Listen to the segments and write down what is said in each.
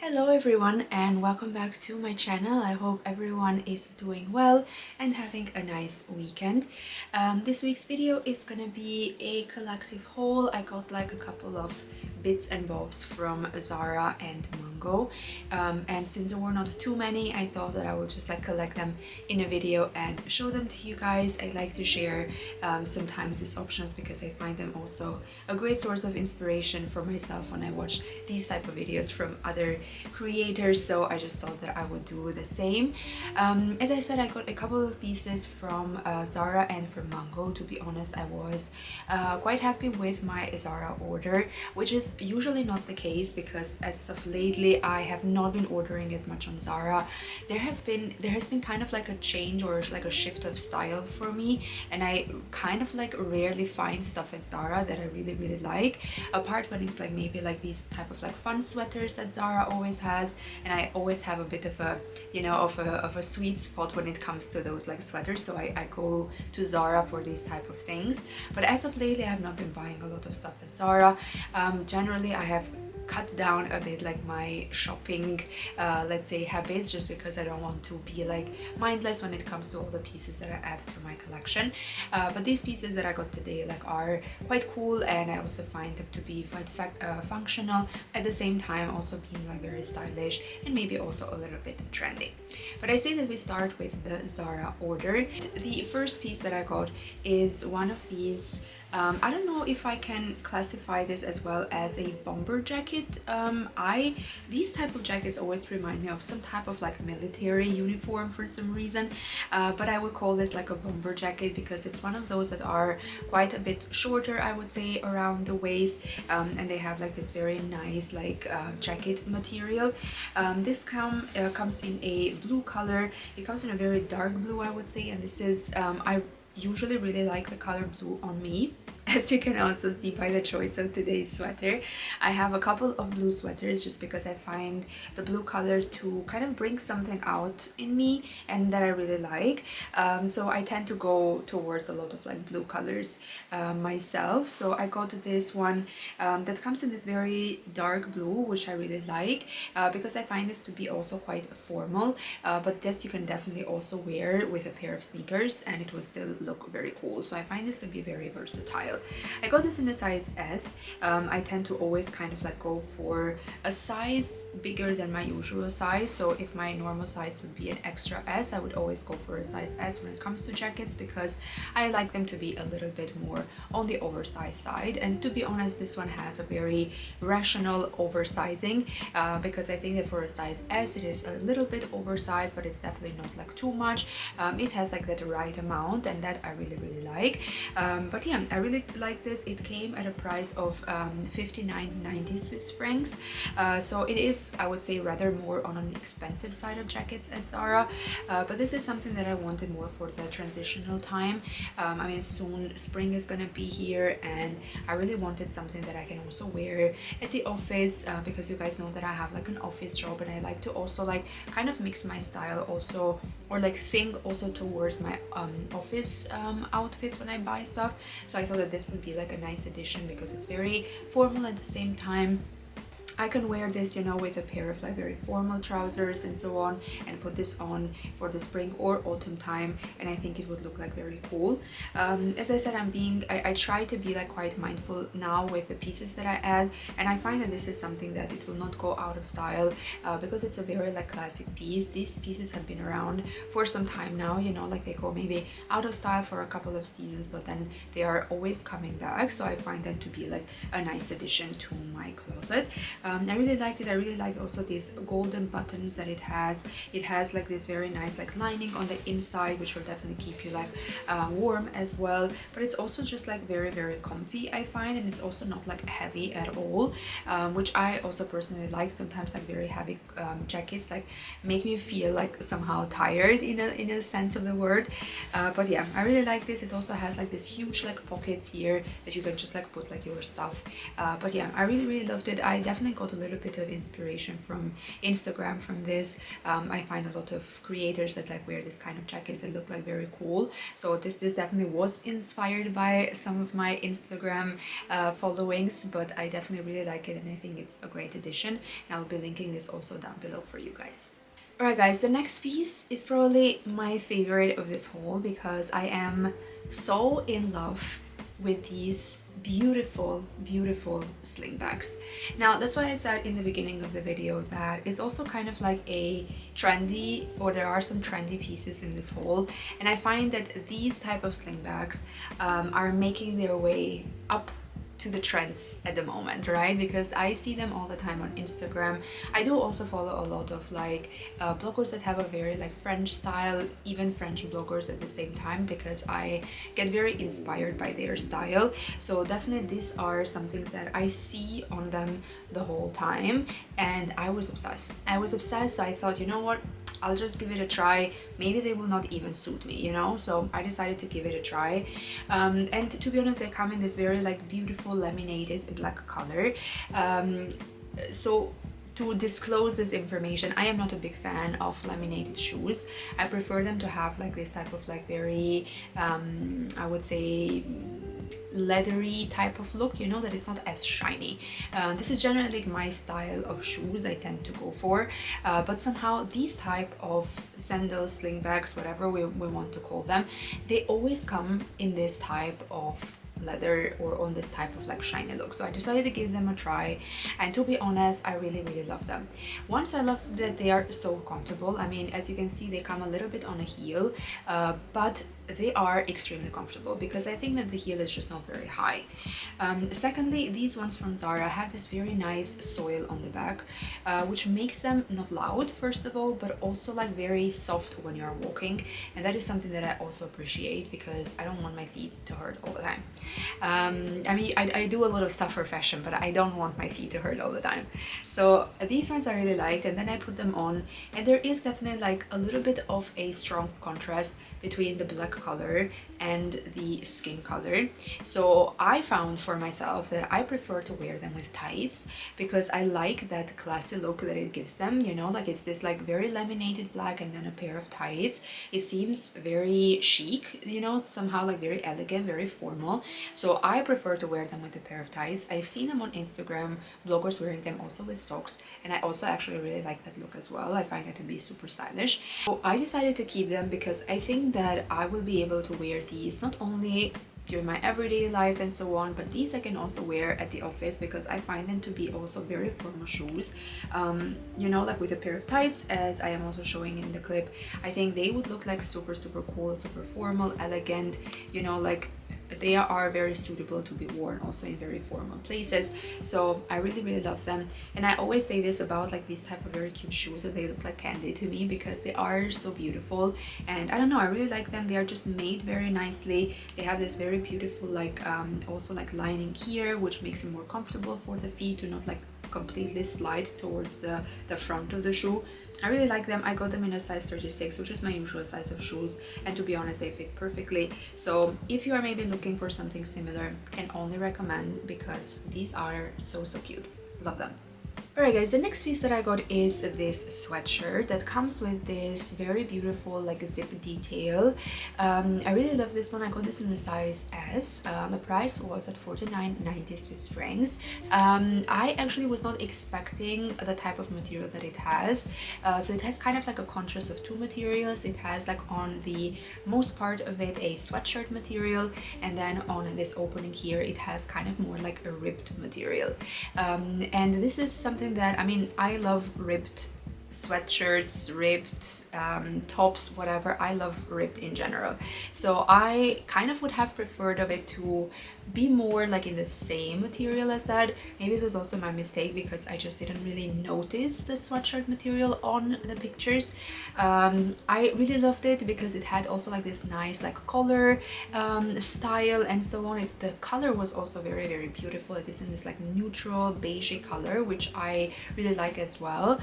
Hello everyone and welcome back to my channel. I hope everyone is doing well and having a nice weekend. This week's video is gonna be a collective haul. I got like a couple of bits and bobs from Zara and Mango, and since there were not too many, I thought that I would just like collect them in a video and show them to you guys. I like to share sometimes these options because I find them also a great source of inspiration for myself when I watch these type of videos from other creators, so I just thought that I would do the same. As I said, I got a couple of pieces from Zara and from Mango. To be honest, I was quite happy with my Zara order, which is usually not the case because as of lately I have not been ordering as much on Zara. There has been kind of like a change or like a shift of style for me, and I kind of like rarely find stuff at Zara that I really like, apart when it's like maybe like these type of like fun sweaters that Zara always has, and I always have a bit of a, you know, of a sweet spot when it comes to those like sweaters, so I go to Zara for these type of things. But as of lately I have not been buying a lot of stuff at Zara. Generally I have cut down a bit like my shopping let's say habits, just because I don't want to be like mindless when it comes to all the pieces that I add to my collection. But these pieces that I got today like are quite cool, and I also find them to be quite functional, at the same time also being like very stylish and maybe also a little bit trendy. But I say that we start with the Zara order. The first piece that I got is one of these, I don't know if I can classify this as well as a bomber jacket. These type of jackets always remind me of some type of like military uniform for some reason, but I would call this like a bomber jacket because it's one of those that are quite a bit shorter, I would say, around the waist, and they have like this very nice like jacket material. This comes in a blue color. It comes in a very dark blue, I would say, and this is I usually really like the color blue on me, as you can also see by the choice of today's sweater. I have a couple of blue sweaters just because I find the blue color to kind of bring something out in me and that I really like. So I tend to go towards a lot of like blue colors myself. So I got this one that comes in this very dark blue, which I really like because I find this to be also quite formal, but this you can definitely also wear with a pair of sneakers and it will still look very cool. So I find this to be very versatile. I got this in a size S. I tend to always kind of like go for a size bigger than my usual size. So if my normal size would be an extra S, I would always go for a size S when it comes to jackets because I like them to be a little bit more on the oversized side. And to be honest, this one has a very rational oversizing because I think that for a size S it is a little bit oversized, but it's definitely not like too much. It has like that right amount, and that I really like. But yeah, I really like this. It came at a price of 59.90 Swiss francs, so it is, I would say, rather more on an expensive side of jackets at Zara, but this is something that I wanted more for the transitional time. I mean, soon spring is gonna be here, and I really wanted something that I can also wear at the office because you guys know that I have like an office job, and I like to also like kind of mix my style also, or like think also towards my office outfits when I buy stuff. So I thought that this would be like a nice addition because it's very formal at the same time. I can wear this, you know, with a pair of like very formal trousers and so on, and put this on for the spring or autumn time, and I think it would look like very cool. As I said, I try to be like quite mindful now with the pieces that I add, and I find that this is something that it will not go out of style because it's a very like classic piece. These pieces have been around for some time now, you know, like they go maybe out of style for a couple of seasons, but then they are always coming back, so I find them to be like a nice addition to my closet. I really liked it. I really like also these golden buttons that it has. It has like this very nice like lining on the inside, which will definitely keep you like warm as well, but it's also just like very comfy, I find, and it's also not like heavy at all, which I also personally like. Sometimes like very heavy jackets like make me feel like somehow tired in a sense of the word, but yeah, I really like this. It also has like this huge like pockets here that you can just like put like your stuff, but yeah, I really loved it. I definitely definitely got a little bit of inspiration from Instagram from this. I find a lot of creators that like wear this kind of jackets that look like very cool. So this definitely was inspired by some of my Instagram followings, but I definitely really like it and I think it's a great addition. And I'll be linking this also down below for you guys. Alright guys, the next piece is probably my favorite of this haul because I am so in love with these beautiful sling bags. Now that's why I said in the beginning of the video that it's also kind of like a trendy, or there are some trendy pieces in this haul, and I find that these type of sling bags are making their way up to the trends at the moment, right? Because I see them all the time on Instagram. I do also follow a lot of like bloggers that have a very like French style, even French bloggers at the same time, because I get very inspired by their style. So definitely these are some things that I see on them the whole time, and I was obsessed. So I thought, you know what, I'll just give it a try. Maybe they will not even suit me, you know? So I decided to give it a try. And to be honest, they come in this very like beautiful laminated black color. So to disclose this information, I am not a big fan of laminated shoes. I prefer them to have like this type of like very, I would say, leathery type of look, you know, that it's not as shiny. This is generally my style of shoes I tend to go for, but somehow these type of sandals, sling bags, whatever we want to call them, they always come in this type of leather or on this type of like shiny look. So I decided to give them a try, and to be honest, I really love them. Once I love that they are so comfortable. I mean, as you can see, they come a little bit on a heel, but they are extremely comfortable because I think that the heel is just not very high. Secondly, these ones from Zara have this very nice soil on the back, which makes them not loud, first of all, but also like very soft when you're walking, and that is something that I also appreciate because I don't want my feet to hurt all the time. I mean, I do a lot of stuff for fashion, but I don't want my feet to hurt all the time. So these ones I really liked, and then I put them on, and there is definitely like a little bit of a strong contrast between the black color and the skin color. So I found for myself that I prefer to wear them with tights because I like that classy look that it gives them, you know, like it's this like very laminated black and then a pair of tights. It seems very chic, you know, somehow like very elegant, very formal. So I prefer to wear them with a pair of tights. I've seen them on Instagram, bloggers wearing them also with socks, and I also actually really like that look as well. I find that to be super stylish. So I decided to keep them because I think that I will be able to wear these not only during my everyday life and so on, but these I can also wear at the office because I find them to be also very formal shoes. You know, like with a pair of tights, as I am also showing in the clip, I think they would look like super cool, super formal, elegant, you know, like they are very suitable to be worn also in very formal places. So I really love them, and I always say this about like these type of very cute shoes, that they look like candy to me because they are so beautiful, and I don't know, I really like them. They are just made very nicely. They have this very beautiful like also like lining here, which makes it more comfortable for the feet to not like completely slide towards the front of the shoe. I really like them. I got them in a size 36, which is my usual size of shoes, and to be honest, they fit perfectly. So if you are maybe looking for something similar, can only recommend because these are so cute. Love them. Alright guys, the next piece that I got is this sweatshirt that comes with this very beautiful like zip detail. I really love this one. I got this in a size S. The price was at 49.90 Swiss francs. I actually was not expecting the type of material that it has. So it has kind of like a contrast of two materials. It has like on the most part of it a sweatshirt material, and then on this opening here it has kind of more like a ribbed material. And this is something that, I mean, I love ribbed sweatshirts, ribbed tops, whatever. I love ribbed in general. So I kind of would have preferred of it to be more like in the same material as that. Maybe it was also my mistake because I just didn't really notice the sweatshirt material on the pictures. I really loved it because it had also like this nice like color style and so on. The color was also very beautiful. It is in this like neutral beigey color, which I really like as well.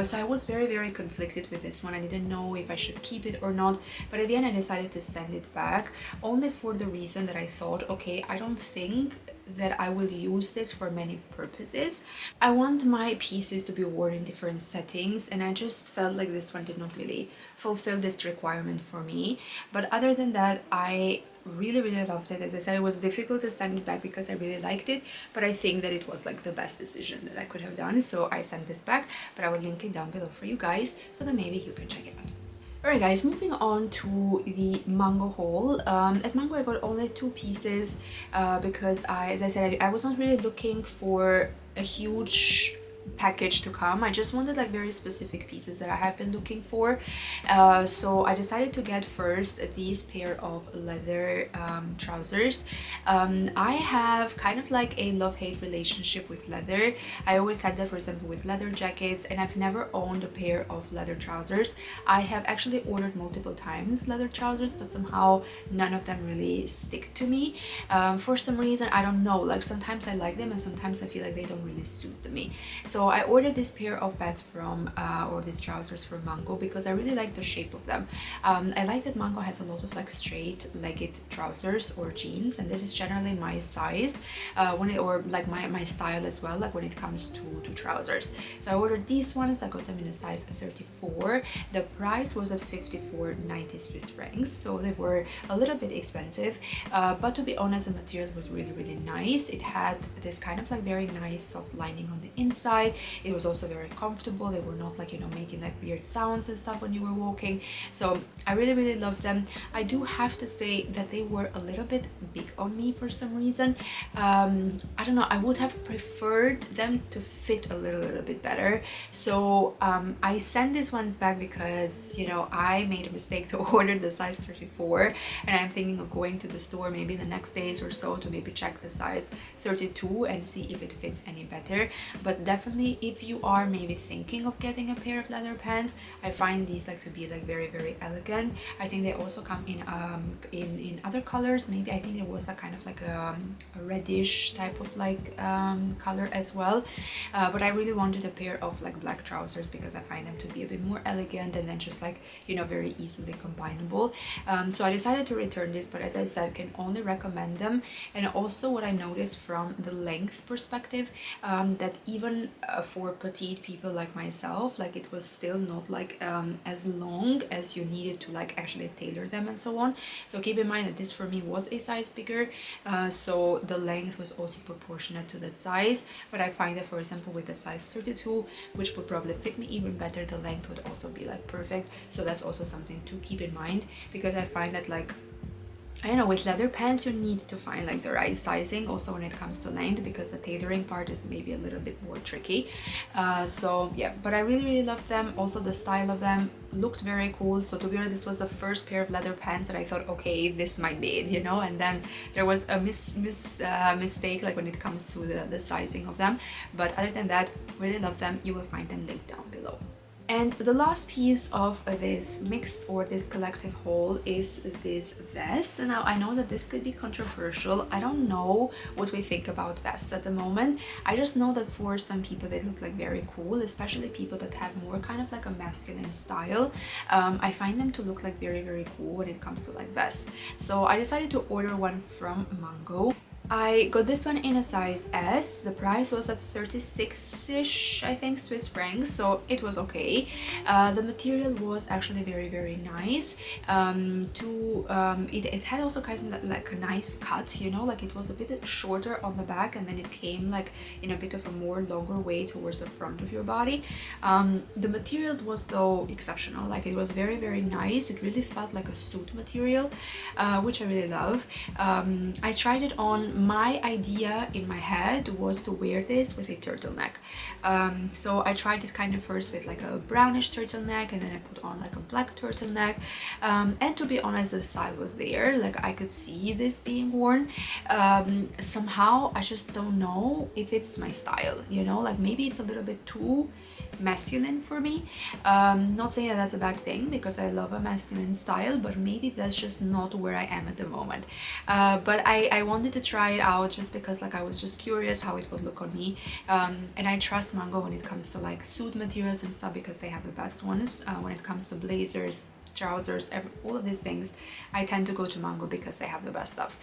So I was very conflicted with this one. I didn't know if I should keep it or not, but at the end I decided to send it back, only for the reason that I thought, okay, I don't think that I will use this for many purposes. I want my pieces to be worn in different settings, and I just felt like this one did not really fulfill this requirement for me. But other than that, I really loved it. As I said, it was difficult to send it back because I really liked it, but I think that it was like the best decision that I could have done, so I sent this back. But I will link it down below for you guys so that maybe you can check it out. Alright guys, moving on to the Mango haul. At Mango I got only 2 pieces because as I said, I was not really looking for a huge package to come. I just wanted like very specific pieces that I have been looking for. So I decided to get first these pair of leather trousers. I have kind of like a love-hate relationship with leather. I always had that, for example, with leather jackets, and I've never owned a pair of leather trousers. I have actually ordered multiple times leather trousers, but somehow none of them really stick to me. For some reason, I don't know, like sometimes I like them and sometimes I feel like they don't really suit me. So I ordered this pair of pants from, or these trousers from Mango because I really like the shape of them. I like that Mango has a lot of like straight legged trousers or jeans, and this is generally my size or like my style as well, like when it comes to trousers. So I ordered these ones. I got them in a size 34. The price was at 54.90 Swiss francs, so they were a little bit expensive, but to be honest, the material was really nice. It had this kind of like very nice soft lining on the inside. It was also very comfortable. They were not like, you know, making like weird sounds and stuff when you were walking. So I really loved them. I do have to say that they were a little bit big on me for some reason. I don't know, I would have preferred them to fit a little bit better. So I sent these ones back because, you know, I made a mistake to order the size 34, and I'm thinking of going to the store maybe the next days or so to maybe check the size 32 and see if it fits any better. But definitely, if you are maybe thinking of getting a pair of leather pants, I find these like to be like very elegant. I think they also come in other colors. Maybe I think there was a kind of like a reddish type of like color as well. But I really wanted a pair of like black trousers because I find them to be a bit more elegant and then just like, you know, very easily combinable. So I decided to return this, but as I said, can only recommend them. And also what I noticed from the length perspective, that even for petite people like myself, like it was still not like as long as you needed to like actually tailor them and so on. So keep in mind that this for me was a size bigger, so the length was also proportionate to that size. But I find that, for example, with the size 32, which would probably fit me even better, the length would also be like perfect. So that's also something to keep in mind, because I find that like, I don't know, with leather pants you need to find like the right sizing also when it comes to length, because the tailoring part is maybe a little bit more tricky. So yeah, but I really love them. Also the style of them looked very cool. So to be honest, this was the first pair of leather pants that I thought, okay, this might be it, you know. And then there was a mistake like when it comes to the sizing of them. But other than that, really love them. You will find them linked down below. And the last piece of this mixed or this collective haul is this vest. And now I know that this could be controversial. I don't know what we think about vests at the moment. I just know that for some people they look like very cool, especially people that have more kind of like a masculine style. I find them to look like very cool when it comes to like vests. So I decided to order one from Mango. I got this one in a size S. The price was at 36-ish, I think, Swiss francs, so it was okay. The material was actually very nice. It had also kind of like a nice cut, you know, like it was a bit shorter on the back and then it came like in a bit of a more longer way towards the front of your body. The material was though exceptional, like it was very nice. It really felt like a suit material, which I really love. I tried it on. My idea in my head was to wear this with a turtleneck. So I tried it kind of first with like a brownish turtleneck, and then I put on like a black turtleneck. And to be honest, the style was there, like I could see this being worn. Somehow I just don't know if it's my style, you know, like maybe it's a little bit too masculine for me. Not saying that that's a bad thing, because I love a masculine style, but maybe that's just not where I am at the moment. But I wanted to try it out just because like I was just curious how it would look on me. And I trust Mango when it comes to like suit materials and stuff, because they have the best ones when it comes to blazers, trousers, all of these things, I tend to go to Mango because they have the best stuff.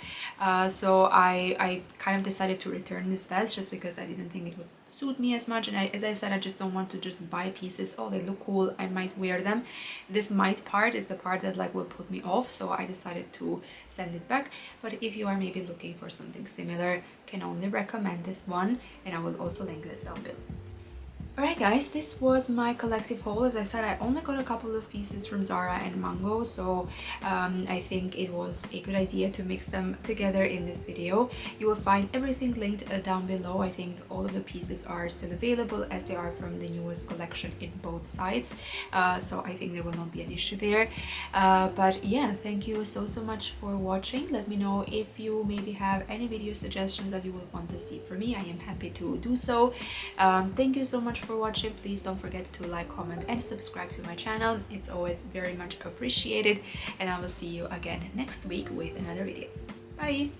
So I kind of decided to return this vest just because I didn't think it would suit me as much, and as I said, I just don't want to just buy pieces. Oh, they look cool, I might wear them. This might part is the part that like will put me off, so I decided to send it back. But if you are maybe looking for something similar, can only recommend this one, and I will also link this down below. Alright guys, this was my collective haul. As I said, I only got a couple of pieces from Zara and Mango, so I think it was a good idea to mix them together in this video. You will find everything linked down below. I think all of the pieces are still available as they are from the newest collection in both sides, so I think there will not be an issue there. But yeah, thank you so much for watching. Let me know if you maybe have any video suggestions that you would want to see from me. I am happy to do so. Thank you so much for watching. Please don't forget to like, comment and subscribe to my channel. It's always very much appreciated, and I will see you again next week with another video. Bye!